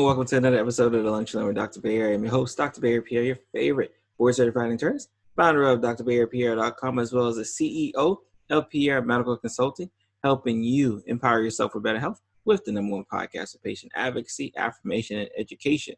welcome to another episode of the Lunch and Learn with Dr. Pierre. I'm your host, Dr. Pierre, your favorite board-certified internist, founder of drpierre.com, as well as the CEO of Pierre Medical Consulting, helping you empower yourself for better health with the #1 podcast of patient advocacy, affirmation, and education.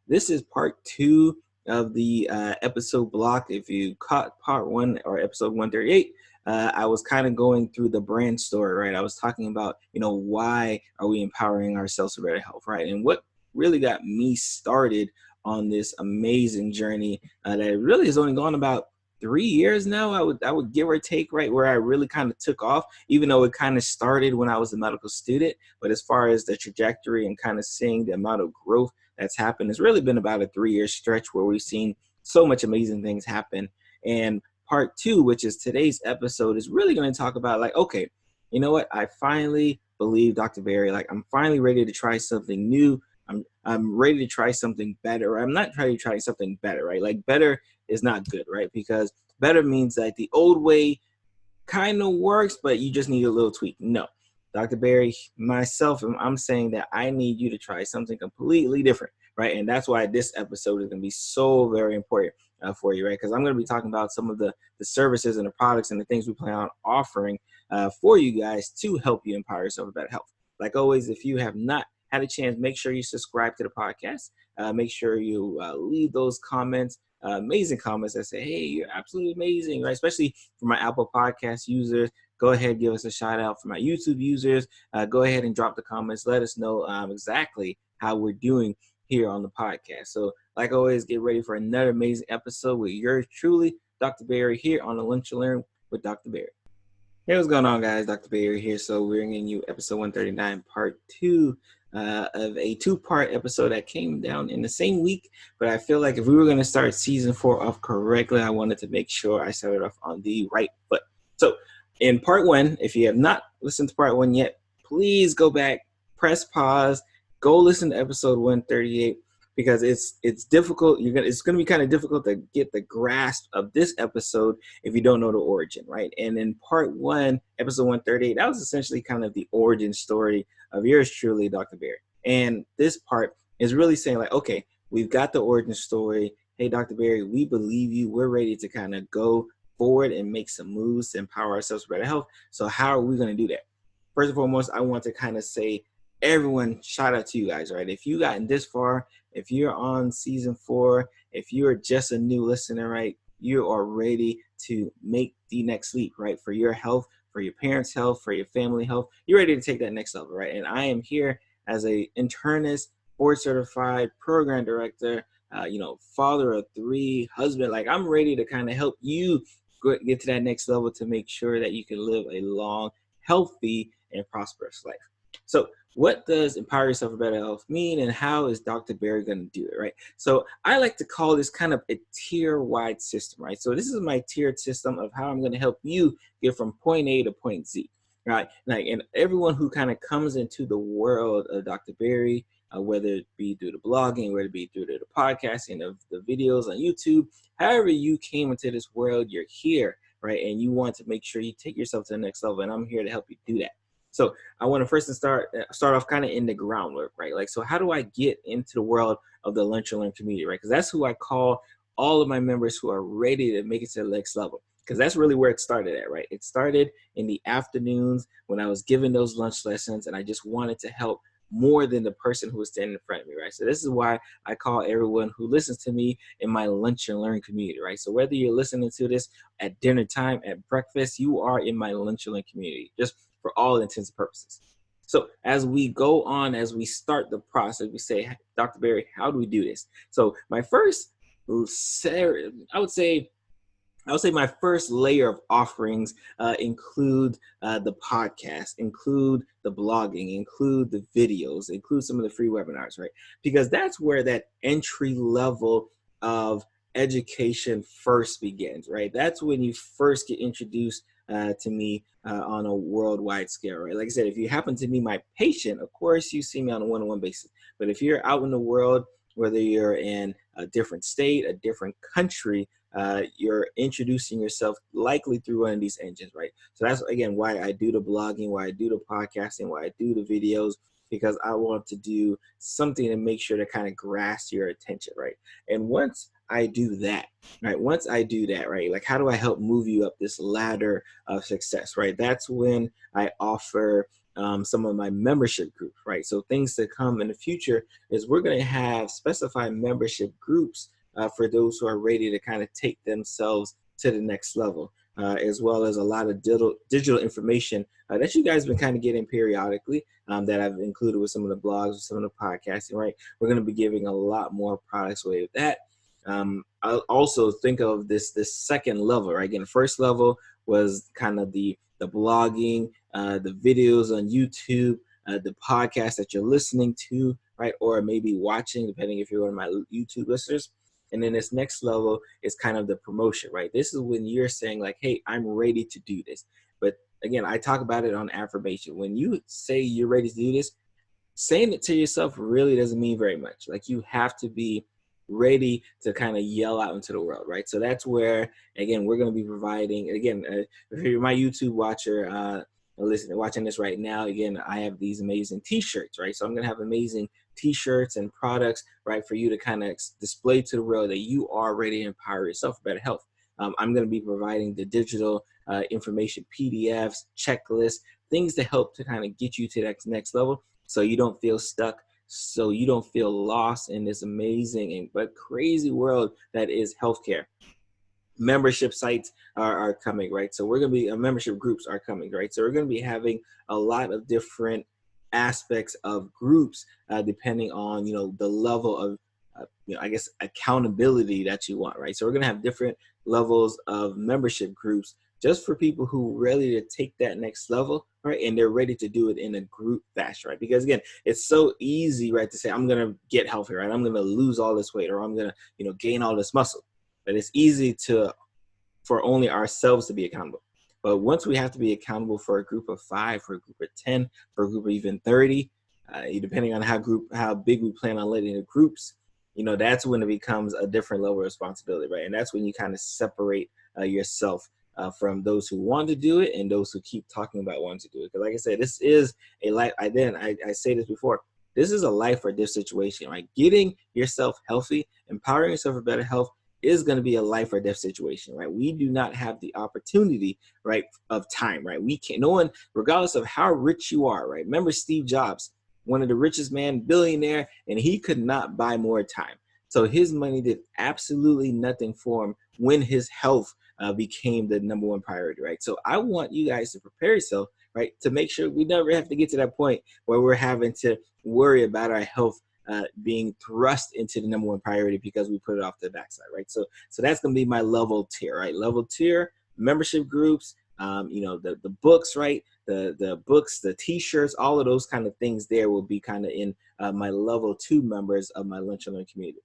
This is part 2 of the episode block. If you caught part 1 or episode 138, I was kind of going through the brand story, right? I was talking about, why are we empowering ourselves for better health, right? And what really got me started on this amazing journey that really has only gone about 3 years now, I would give or take, right, where I really kind of took off, even though it kind of started when I was a medical student. But as far as the trajectory and kind of seeing the amount of growth that's happened, it's really been about a 3-year stretch where we've seen so much amazing things happen. And part 2, which is today's episode, is really going to talk about, like, okay, you know what? I finally believe Dr. Barry. Like, I'm finally ready to try something new. I'm ready to try something better. I'm not trying to try something better, right? Like, better is not good, right? Because better means that the old way kind of works, but you just need a little tweak. No, Dr. Barry, myself, I'm saying that I need you to try something completely different, right? And that's why this episode is going to be so very important for you, right? Because I'm going to be talking about some of the services and the products and the things we plan on offering for you guys to help you empower yourself with better health. Like always, if you have not had a chance, make sure you subscribe to the podcast. Make sure you leave those comments, amazing comments that say, hey, you're absolutely amazing, right? Especially for my Apple Podcast users. Go ahead, give us a shout out. For my YouTube users, go ahead and drop the comments. Let us know exactly how we're doing here on the podcast. So like always, get ready for another amazing episode with yours truly, Dr. Barry, here on the Lunch and Learn with Dr. Barry. Hey, what's going on, guys? Dr. Barry here. So we're bringing you episode 139, part 2 of a 2-part episode that came down in the same week. But I feel like if we were going to start season 4 off correctly, I wanted to make sure I started off on the right foot. So in part 1, if you have not listened to part 1 yet, please go back, press pause, go listen to episode 138, because it's difficult. It's going to be kind of difficult to get the grasp of this episode if you don't know the origin, right? And in part 1, episode 138, that was essentially kind of the origin story of yours truly, Dr. Barry. And this part is really saying, like, okay, we've got the origin story. Hey, Dr. Barry, we believe you. We're ready to kind of go forward and make some moves to empower ourselves for better health. So how are we going to do that? First and foremost, I want to kind of say, everyone, shout out to you guys, right? If you've gotten this far, if you're on season 4, if you're just a new listener, right, you are ready to make the next leap, right? For your health, for your parents' health, for your family health, you're ready to take that next level, right? And I am here as a internist, board certified program director, father of 3, husband. Like, I'm ready to kind of help you get to that next level to make sure that you can live a long, healthy, and prosperous life. So what does empower yourself for better health mean, and how is Dr. Barry going to do it, right? So I like to call this kind of a tier-wide system, right? So this is my tiered system of how I'm going to help you get from point A to point Z, right? Like, and everyone who kind of comes into the world of Dr. Barry, whether it be through the blogging, whether it be through the podcasting, of the videos on YouTube, however you came into this world, you're here, right? And you want to make sure you take yourself to the next level, and I'm here to help you do that. So I want to first start off kind of in the groundwork, right? Like, so how do I get into the world of the Lunch and Learn community, right? Because that's who I call all of my members who are ready to make it to the next level. Because that's really where it started at, right? It started in the afternoons when I was giving those lunch lessons, and I just wanted to help more than the person who was standing in front of me, right? So this is why I call everyone who listens to me in my Lunch and Learn community, right? So whether you're listening to this at dinner time, at breakfast, you are in my Lunch and Learn community, just for all intents and purposes. So as we go on, as we start the process, we say, Dr. Barry, how do we do this? So my first, I would say my first layer of offerings include the podcast, include the blogging, include the videos, include some of the free webinars, right? Because that's where that entry level of education first begins, right? That's when you first get introduced to me on a worldwide scale, right? Like I said, if you happen to be my patient, of course, you see me on a one-on-one basis. But if you're out in the world, whether you're in a different state, a different country, you're introducing yourself likely through one of these engines, right? So that's, again, why I do the blogging, why I do the podcasting, why I do the videos, because I want to do something to make sure to kind of grasp your attention, right? And once I do that, right, like how do I help move you up this ladder of success, right? That's when I offer some of my membership groups, right? So things to come in the future is we're going to have specified membership groups for those who are ready to kind of take themselves to the next level, as well as a lot of digital information that you guys have been kind of getting periodically, that I've included with some of the blogs, with some of the podcasting, right? We're going to be giving a lot more products away with that. I also think of this second level, right? Again, the first level was kind of the blogging, the videos on YouTube, the podcast that you're listening to, right? Or maybe watching, depending if you're one of my YouTube listeners. And then this next level is kind of the promotion, right? This is when you're saying like, hey, I'm ready to do this. But again, I talk about it on affirmation. When you say you're ready to do this, saying it to yourself really doesn't mean very much. Like you have to be ready to kind of yell out into the world, right? So that's where, again, we're going to be providing, again, if you're my YouTube watcher, watching this right now, again, I have these amazing t-shirts, right? So I'm going to have amazing t-shirts and products, right, for you to kind of display to the world that you are ready to empower yourself for better health. I'm going to be providing the digital information, PDFs, checklists, things to help to kind of get you to that next level so you don't feel stuck, so you don't feel lost in this amazing but crazy world that is healthcare. Membership sites are coming, right? So we're going to be, membership groups are coming, right? So we're going to be having a lot of different aspects of groups, depending on, the level of, I guess, accountability that you want, right? So we're going to have different levels of membership groups just for people who are ready to take that next level, right? And they're ready to do it in a group fashion, right? Because again, it's so easy, right, to say, I'm going to get healthy, right? I'm going to lose all this weight, or I'm going to, gain all this muscle. But it's easy for only ourselves to be accountable. But once we have to be accountable for a group of 5, for a group of 10, for a group of even 30, depending on how big we plan on letting the groups, that's when it becomes a different level of responsibility, right? And that's when you kind of separate yourself from those who want to do it and those who keep talking about wanting to do it. Because like I said, this is a life. I say this before. This is a life or death situation, right? Getting yourself healthy, empowering yourself for better health is going to be a life or death situation, right? We do not have the opportunity, right, of time, right? We can't, no one, regardless of how rich you are, right? Remember Steve Jobs, one of the richest man, billionaire, and he could not buy more time. So his money did absolutely nothing for him when his health became the number one priority, right? So I want you guys to prepare yourself, right, to make sure we never have to get to that point where we're having to worry about our health being thrust into the number one priority because we put it off to the backside, right? So that's going to be my level tier, right? Level tier, membership groups, the books, right? The books, the t-shirts, all of those kind of things there will be kind of in my level 2 members of my Lunch and Learn community.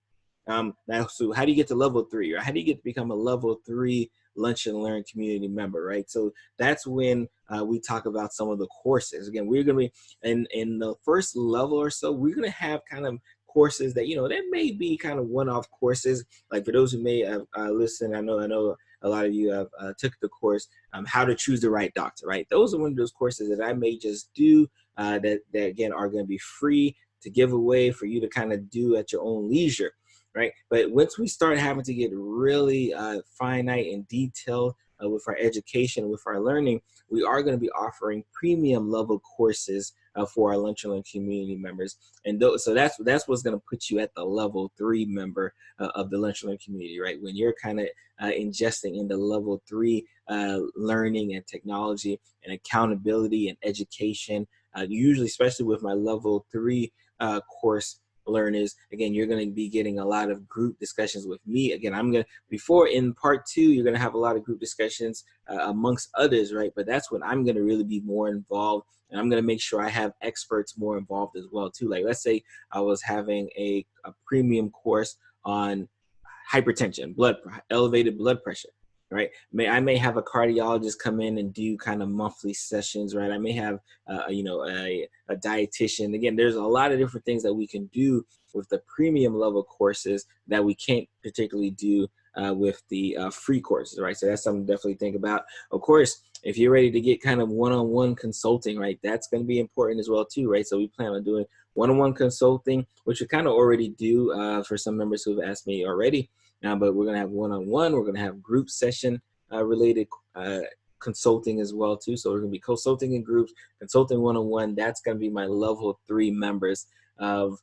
Now, so how do you get to level 3, or how do you get to become a level 3 Lunch and Learn community member, right? So that's when we talk about some of the courses. Again, we're going to be in the first level or so, we're going to have kind of courses that, that may be kind of one-off courses. Like for those who may have listened, I know a lot of you have took the course, How to Choose the Right Doctor, right? Those are one of those courses that I may just do that again, are going to be free to give away for you to kind of do at your own leisure. Right. But once we start having to get really finite and detailed with our education, with our learning, we are going to be offering premium level courses for our Lunch and Learn community members. And so that's what's going to put you at the level 3 member of the Lunch and Learn community, right? When you're kind of ingesting into level 3 learning and technology and accountability and education, usually, especially with my level 3 course learners, again, you're going to be getting a lot of group discussions with me. Again, before in part 2, you're going to have a lot of group discussions amongst others, right? But that's when I'm going to really be more involved, and I'm going to make sure I have experts more involved as well too. Like, let's say I was having a premium course on hypertension, elevated blood pressure, right? I may have a cardiologist come in and do kind of monthly sessions, right? I may have, a dietitian. Again, there's a lot of different things that we can do with the premium level courses that we can't particularly do with the free courses, right? So that's something to definitely think about. Of course, if you're ready to get kind of one-on-one consulting, right, that's going to be important as well too, right? So we plan on doing one-on-one consulting, which we kind of already do for some members who have asked me already. But we're going to have one-on-one. We're going to have group session related consulting as well too. So we're going to be consulting in groups, consulting one-on-one. That's going to be my level 3 members of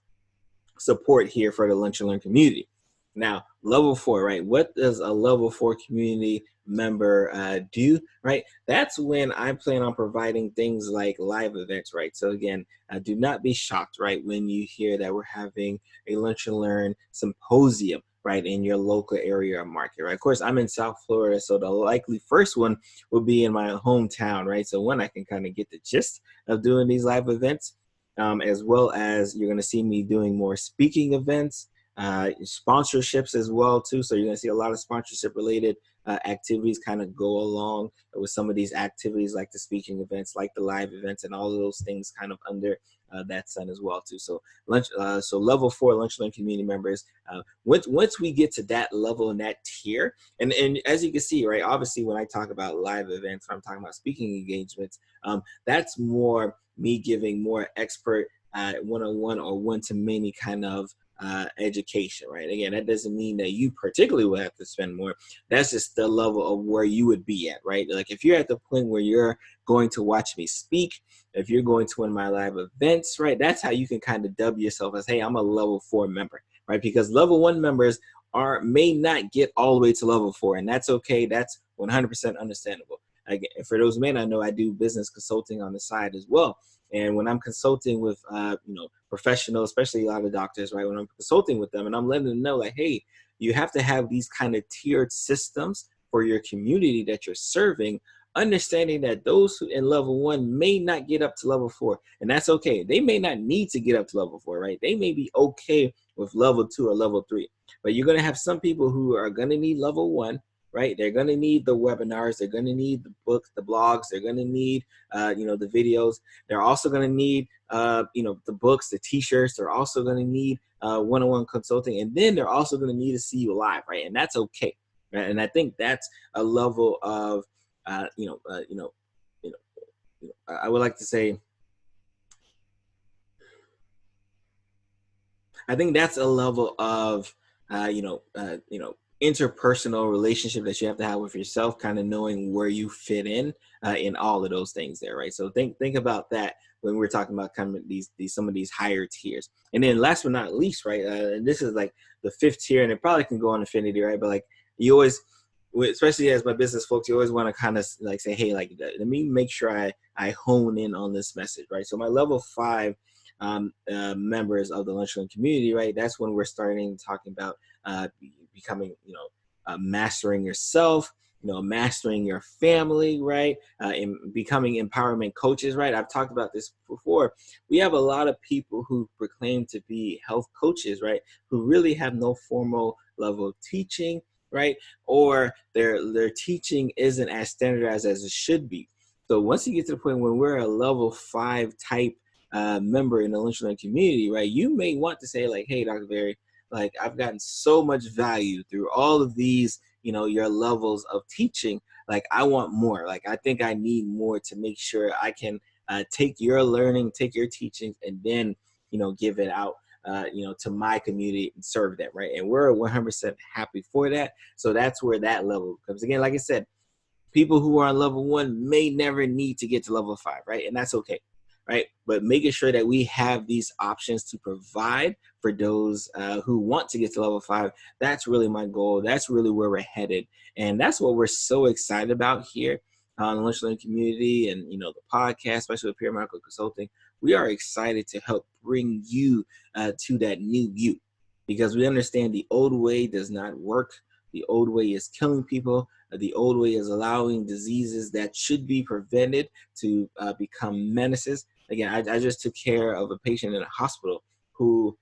support here for the Lunch and Learn community. Now, level 4, right? What does a level 4 community member do, right? That's when I plan on providing things like live events, right? So again, do not be shocked, right, when you hear that we're having a Lunch and Learn symposium, right, in your local area or market, right? Of course, I'm in South Florida, so the likely first one will be in my hometown, right? So when I can kind of get the gist of doing these live events, as well as you're going to see me doing more speaking events, sponsorships as well too. So you're going to see a lot of sponsorship related activities kind of go along with some of these activities, like the speaking events, like the live events, and all of those things kind of under that sun as well too. So so level 4 Lunch and Learn community members. Once we get to that level and that tier, and as you can see, right, obviously when I talk about live events, I'm talking about speaking engagements. That's more me giving more expert one-on-one or one-to-many kind of education, right? Again, that doesn't mean that you particularly will have to spend more. That's just the level of where you would be at, right? Like if you're at the point where you're going to watch me speak, if you're going to one of my live events, right, that's how you can kind of dub yourself as, hey, I'm a level 4 member, right? Because level 1 members may not get all the way to level 4, and that's okay. That's 100% understandable. Again, for those who may not know, I do business consulting on the side as well. And when I'm consulting with, professionals, especially a lot of doctors, right? When I'm consulting with them and I'm letting them know, like, hey, you have to have these kind of tiered systems for your community that you're serving, understanding that those who in level 1 may not get up to level 4, and that's okay. They may not need to get up to level 4, right? They may be okay with level 2 or level 3, but you're going to have some people who are going to need level 1, right? They're going to need the webinars. They're going to need the books, the blogs. They're going to need, the videos. They're also going to need, the books, the t-shirts. They're also going to need one-on-one consulting. And then they're also going to need to see you live, right? And that's okay. Right? And I think that's a level of, I would like to say, I think that's a level of, interpersonal relationship that you have to have with yourself, kind of knowing where you fit in all of those things there, right? So think about that when we're talking about kind of these some of these higher tiers. And then last but not least, right, and this is like the 5th tier, and it probably can go on infinity, right? But like you always, especially as my business folks, you always want to kind of like say, hey, like let me make sure I hone in on this message, right? So my level 5 members of the Lunch and Learn community, right? That's when we're starting talking about becoming, mastering yourself, mastering your family, right? And becoming empowerment coaches, right? I've talked about this before. We have a lot of people who proclaim to be health coaches, right? Who really have no formal level of teaching, right? Or their teaching isn't as standardized as it should be. So once you get to the point when we're a level 5 type member in the Lunch and Learn community, right? You may want to say like, hey, Dr. Barry, like I've gotten so much value through all of these, your levels of teaching. Like I want more. Like I think I need more to make sure I can take your learning, take your teachings, and then, give it out, to my community and serve them, right? And we're 100% happy for that. So that's where that level comes. Again, like I said, people who are on level 1 may never need to get to level 5, right? And that's okay. Right, but making sure that we have these options to provide for those who want to get to level 5, that's really my goal. That's really where we're headed, and that's what we're so excited about here on the Lunch and Learn community, and the podcast, especially with Pierre Medical Consulting. We are excited to help bring you to that new you, because we understand the old way does not work. The old way is killing people. The old way is allowing diseases that should be prevented to become menaces. Again, I just took care of a patient in a hospital who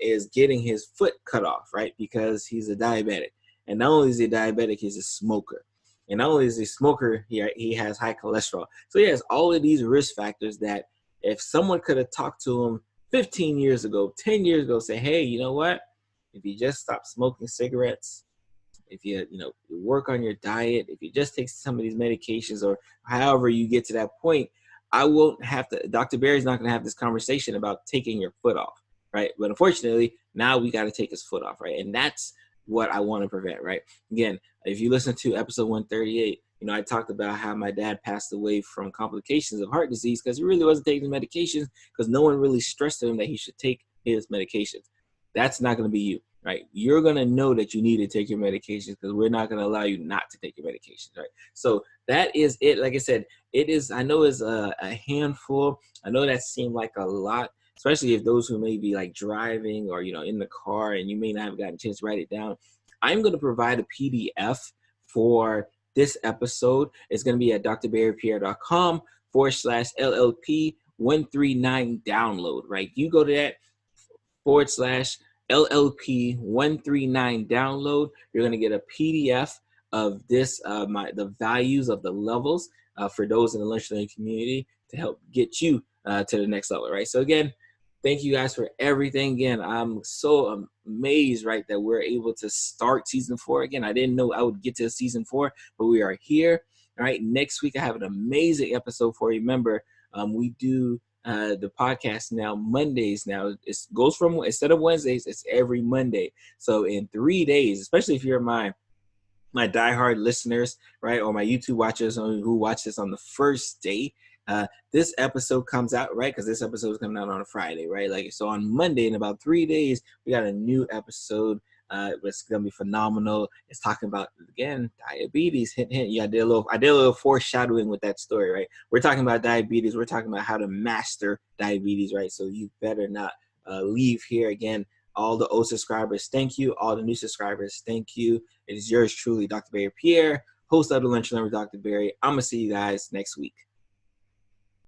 is getting his foot cut off, right? Because he's a diabetic. And not only is he diabetic, he's a smoker. And not only is he a smoker, he has high cholesterol. So he has all of these risk factors that if someone could have talked to him 15 years ago, 10 years ago, say, hey, you know what? If you just stop smoking cigarettes, if you work on your diet, if you just take some of these medications, or however you get to that point, I won't have to, Dr. Barry's not going to have this conversation about taking your foot off, right? But unfortunately, now we got to take his foot off, right? And that's what I want to prevent, right? Again, if you listen to episode 138, I talked about how my dad passed away from complications of heart disease because he really wasn't taking medications because no one really stressed to him that he should take his medications. That's not going to be you, right? You're going to know that you need to take your medications because we're not going to allow you not to take your medications, right? So that is it. Like I said, it is, I know it's a handful. I know that seemed like a lot, especially if those who may be like driving or, in the car and you may not have gotten a chance to write it down. I'm going to provide a PDF for this episode. It's going to be at drbarrypierre.com/LLP139 download, right? You go to that /LLP139 download. You're going to get a PDF of this, the values of the levels for those in the lunch learning community to help get you to the next level, right? So again, thank you guys for everything. Again, I'm so amazed, right, that we're able to start season 4. Again, I didn't know I would get to season 4, but we are here. All right, next week I have an amazing episode for you. Remember, we do the podcast now Mondays. Now it goes from, instead of Wednesdays, it's every Monday. So in 3 days, especially if you're my diehard listeners, right, or my YouTube watchers who watch this on the first day, this episode comes out, right, because this episode is coming out on a Friday, right? Like, so on Monday, in about 3 days, we got a new episode. It's gonna be phenomenal. It's talking about, again, diabetes. Hint, hint. Yeah, I did a little foreshadowing with that story, right? We're talking about diabetes. We're talking about how to master diabetes, right? So you better not leave here. Again, all the old subscribers, thank you. All the new subscribers, thank you. It is yours truly, Dr. Barry Pierre, host of the Lunch Learn with Dr. Barry. I'm gonna see you guys next week.